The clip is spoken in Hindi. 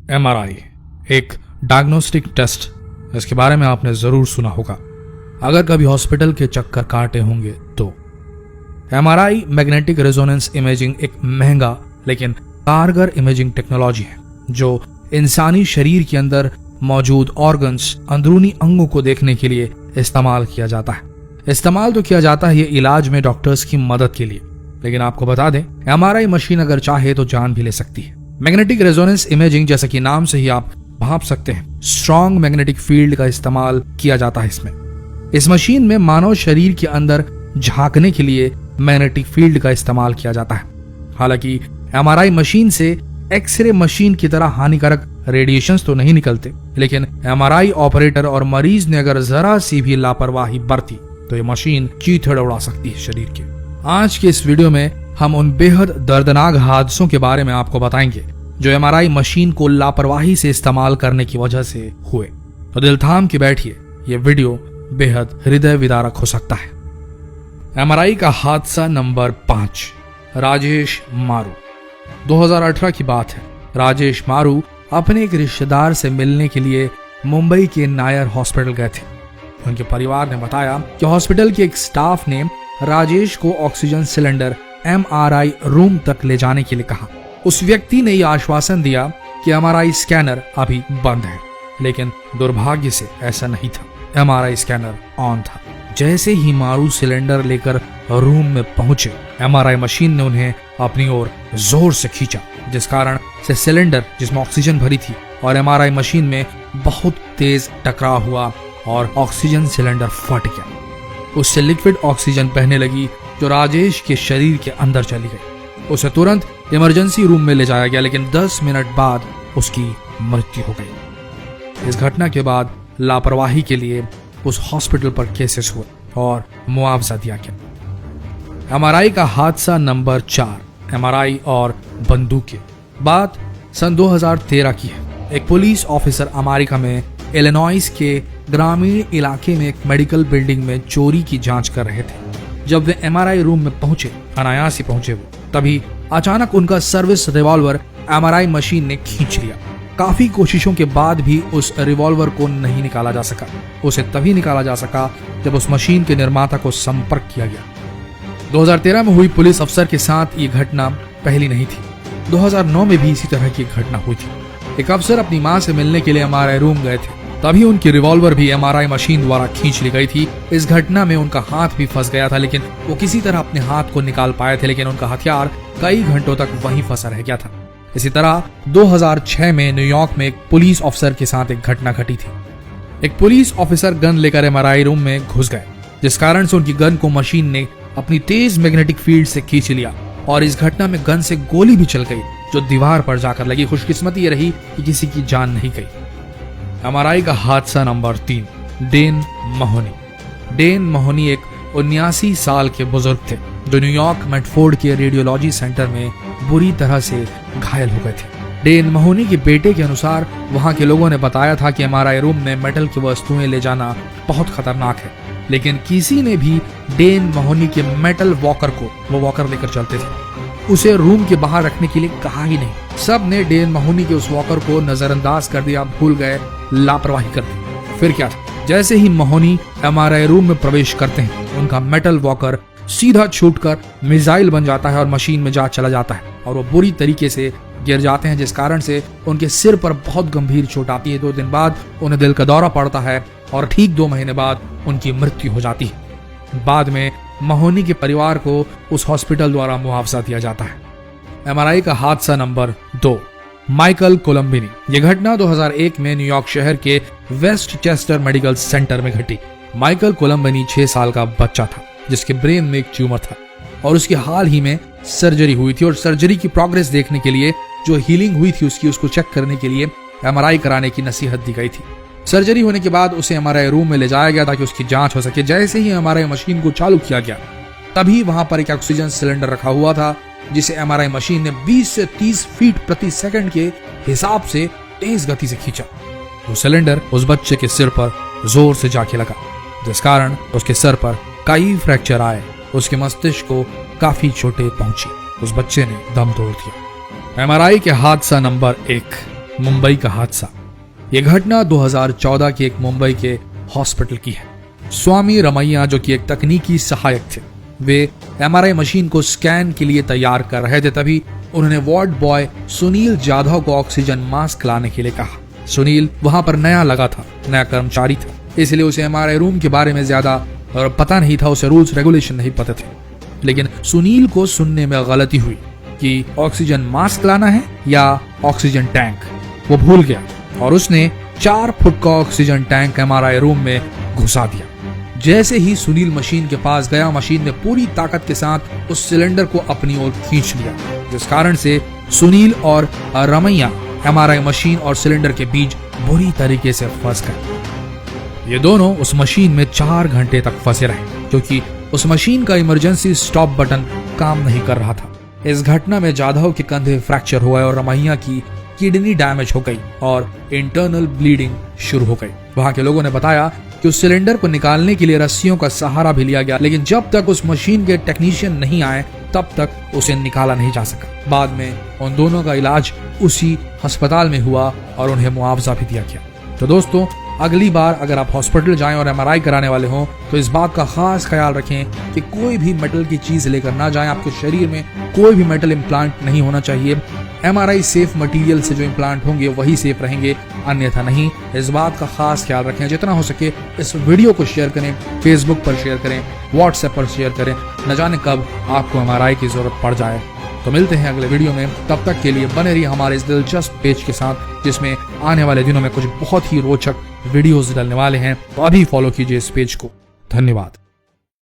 एमआरआई एक डायग्नोस्टिक टेस्ट, इसके बारे में आपने जरूर सुना होगा अगर कभी हॉस्पिटल के चक्कर काटे होंगे तो। एमआरआई मैग्नेटिक रेजोनेंस इमेजिंग एक महंगा लेकिन कारगर इमेजिंग टेक्नोलॉजी है जो इंसानी शरीर के अंदर मौजूद ऑर्गन्स, अंदरूनी अंगों को देखने के लिए इस्तेमाल किया जाता है। इस्तेमाल तो किया जाता है ये इलाज में डॉक्टर्स की मदद के लिए, लेकिन आपको बता दें एमआरआई मशीन अगर चाहे तो जान भी ले सकती है। मैग्नेटिक रेजोनेंस इमेजिंग, जैसा कि नाम से ही आप भांप सकते हैं, स्ट्रॉन्ग मैग्नेटिक फील्ड का इस्तेमाल किया जाता है इसमें। इस मशीन में मानव शरीर के अंदर झांकने के लिए मैग्नेटिक फील्ड का इस्तेमाल किया जाता है। हालांकि एमआरआई मशीन से एक्सरे मशीन की तरह हानिकारक रेडिएशंस तो नहीं निकलते, लेकिन एमआरआई ऑपरेटर और मरीज ने अगर जरा सी भी लापरवाही बरती तो ये मशीन चीथड़ उड़ा सकती है शरीर के। आज के इस वीडियो में हम उन बेहद दर्दनाक हादसों के बारे में आपको बताएंगे जो एमआरआई मशीन को लापरवाही से इस्तेमाल करने की वजह से हुए। तो दिल थाम के बैठिए, ये वीडियो बेहद हृदय विदारक हो सकता है। एमआरआई का हादसा नंबर 5, राजेश मारू। 2018 की बात है। राजेश मारू अपने एक रिश्तेदार से मिलने के लिए मुंबई के नायर हॉस्पिटल गए थे। उनके परिवार ने बताया कि हॉस्पिटल के एक स्टाफ ने राजेश को ऑक्सीजन सिलेंडर एमआरआई रूम तक ले जाने के लिए कहा। उस व्यक्ति ने यह आश्वासन दिया कि एमआरआई स्कैनर अभी बंद है, लेकिन दुर्भाग्य से ऐसा नहीं था। एमआरआई स्कैनर ऑन था। जैसे ही मारू सिलेंडर लेकर रूम में पहुंचे, एमआरआई मशीन ने उन्हें अपनी ओर जोर से खींचा, जिस कारण से सिलेंडर जिसमें ऑक्सीजन भरी थी और एमआरआई मशीन में बहुत तेज टकराव हुआ और ऑक्सीजन सिलेंडर फट गया। उससे लिक्विड ऑक्सीजन बहने लगी जो राजेश के शरीर के अंदर चली गई। उसे तुरंत इमरजेंसी रूम में ले जाया गया, लेकिन 10 मिनट बाद उसकी मृत्यु हो गई। इस घटना के बाद लापरवाही के लिए उस हॉस्पिटल पर केसेस हुए और मुआवजा दिया गया। एमआरआई का हादसा नंबर 4, एमआरआई और बंदूकें। बात सन 2013 की है। एक पुलिस ऑफिसर अमेरिका में इलिनॉइस के ग्रामीण इलाके में एक मेडिकल बिल्डिंग में चोरी की जांच कर रहे थे। जब वे एमआरआई रूम में पहुंचे, अनायास ही पहुंचे वो, तभी अचानक उनका सर्विस रिवॉल्वर एमआरआई मशीन ने खींच लिया। काफी कोशिशों के बाद भी उस रिवॉल्वर को नहीं निकाला जा सका। उसे तभी निकाला जा सका जब उस मशीन के निर्माता को संपर्क किया गया। 2013 में हुई पुलिस अफसर के साथ ये घटना पहली नहीं थी। 2009 में भी इसी तरह की घटना हुई थी। एक अफसर अपनी मां से मिलने के लिए एमआरआई रूम गए थे, तभी उनकी रिवॉल्वर भी एमआरआई मशीन द्वारा खींच ली गई थी। इस घटना में उनका हाथ भी फंस गया था, लेकिन वो किसी तरह अपने हाथ को निकाल पाए थे, लेकिन उनका हथियार कई घंटों तक वहीं फंसा रह गया था। इसी तरह 2006 में न्यूयॉर्क में एक पुलिस ऑफिसर के साथ एक घटना घटी थी। एक पुलिस ऑफिसर गन लेकर एमआरआई रूम में घुस गए, जिस कारण से उनकी गन को मशीन ने अपनी तेज मैग्नेटिक फील्ड से खींच लिया और इस घटना में गन से गोली भी चल गई जो दीवार पर जाकर लगी। खुशकिस्मती ये रही कि किसी की जान नहीं गई। एमआरआई का हादसा नंबर 3, डेन महोनी। डेन महोनी एक 79 साल के बुजुर्ग थे जो न्यूयॉर्क मेडफोर्ड के रेडियोलॉजी सेंटर में बुरी तरह से घायल हो गए थे। डेन महोनी के बेटे के अनुसार वहां के लोगों ने बताया था कि एमआरआई रूम में मेटल की वस्तुएं ले जाना बहुत खतरनाक है, लेकिन किसी ने भी डेन महोनी के मेटल वॉकर को, वो वॉकर लेकर चलते थे, उसे रूम के बाहर रखने के लिए कहा ही नहीं। सब ने डेन महोनी के उस वॉकर को नजरअंदाज कर दिया, भूल गए, लापरवाही कर दी। फिर क्या था, जैसे ही महोनी एमआरआई रूम में प्रवेश करते हैं, उनका मेटल वॉकर सीधा छूटकर मिसाइल बन जाता है और मशीन में जा चला जाता है और वो बुरी तरीके से गिर जाते हैं, जिस कारण से उनके सिर पर बहुत गंभीर चोट आती है। 2 दिन बाद उन्हें दिल का दौरा पड़ता है और ठीक 2 महीने बाद उनकी मृत्यु हो जाती है। बाद में महोनी के परिवार को उस हॉस्पिटल द्वारा मुआवजा दिया जाता है। एमआरआई का हादसा नंबर 2, माइकल कोलंबिनी। यह घटना 2001 में न्यूयॉर्क शहर के वेस्ट चेस्टर मेडिकल सेंटर में घटी। माइकल कोलंबिनी 6 साल का बच्चा था जिसके ब्रेन में एक ट्यूमर था और उसकी हाल ही में सर्जरी हुई थी और सर्जरी की प्रोग्रेस देखने के लिए, जो हीलिंग हुई थी उसको चेक करने के लिए एमआरआई कराने की नसीहत दी गई थी। सर्जरी होने के बाद उसे एमआरआई रूम में ले जाया गया ताकि उसकी जांच हो सके। जैसे ही एमआरआई मशीन को चालू किया गया, तभी वहां पर एक ऑक्सीजन सिलेंडर रखा हुआ था जिसे एमआरआई मशीन ने 20 से 30 फीट प्रति सेकंड के हिसाब से तेज गति से खींचा। वो सिलेंडर उस बच्चे के सिर पर जोर से जाके लगा, जिस कारण उसके सर पर कई फ्रैक्चर आए। उसके मस्तिष्क को काफी चोटें पहुंची। उस बच्चे ने दम तोड़ दिया। एमआरआई के हादसा नंबर 1, मुंबई का हादसा। यह घटना 2014 के एक मुंबई के हॉस्पिटल की है। स्वामी रमैया, जो कि एक तकनीकी सहायक थे, वे MRI मशीन को स्कैन के लिए तैयार कर रहे थे। तभी उन्होंने वार्ड बॉय सुनील जाधव को ऑक्सीजन मास्क लाने के लिए कहा। सुनील वहां पर नया लगा था, नया कर्मचारी था, इसलिए उसे MRI रूम के बारे में ज्यादा पता नहीं था, उसे रूल्स रेगुलेशन नहीं पता थे। लेकिन सुनील को सुनने में गलती हुई कि ऑक्सीजन मास्क लाना है या ऑक्सीजन टैंक। वो भूल गया और उसने 4 फुट का ऑक्सीजन टैंक MRI रूम में घुसा दिया। जैसे ही सुनील मशीन के पास गया, मशीन ने पूरी ताकत के साथ उस सिलेंडर को अपनी ओर खींच लिया, जिस कारण से सुनील और रमैया MRI मशीन और सिलेंडर के बीच बुरी तरीके से फंस गए। ये दोनों उस मशीन में 4 घंटे तक फंसे रहे, क्योंकि उस मशीन का इमरजेंसी स्टॉप बटन काम नहीं कर रहा था। इस घटना में जाधव के कंधे फ्रैक्चर हुए और रमैया की किडनी डैमेज हो गई और इंटरनल ब्लीडिंग शुरू हो गई। वहां के लोगों ने बताया कि उस सिलेंडर को निकालने के लिए रस्सियों का सहारा भी लिया गया, लेकिन जब तक उस मशीन के टेक्नीशियन नहीं आए तब तक उसे निकाला नहीं जा सका। बाद में उन दोनों का इलाज उसी अस्पताल में हुआ और उन्हें मुआवजा भी दिया गया। तो दोस्तों, अगली बार अगर आप हॉस्पिटल जाएं और MRI कराने वाले हों तो इस बात का खास ख्याल रखें कि कोई भी मेटल की चीज लेकर ना जाएं। आपके शरीर में कोई भी मेटल इम्प्लांट नहीं होना चाहिए। MRI सेफ मटेरियल से जो इम्प्लांट होंगे वही सेफ रहेंगे, अन्यथा नहीं। इस बात का खास ख्याल रखें। जितना हो सके इस वीडियो को शेयर करें, फेसबुक पर शेयर करें, व्हाट्सएप पर शेयर करें। न जाने कब आपको MRI की जरूरत पड़ जाए। तो मिलते हैं अगले वीडियो में, तब तक के लिए बने रहिए हमारे इस दिलचस्प पेज के साथ, जिसमें आने वाले दिनों में कुछ बहुत ही रोचक वीडियोस डलने वाले हैं। तो अभी फॉलो कीजिए इस पेज को। धन्यवाद।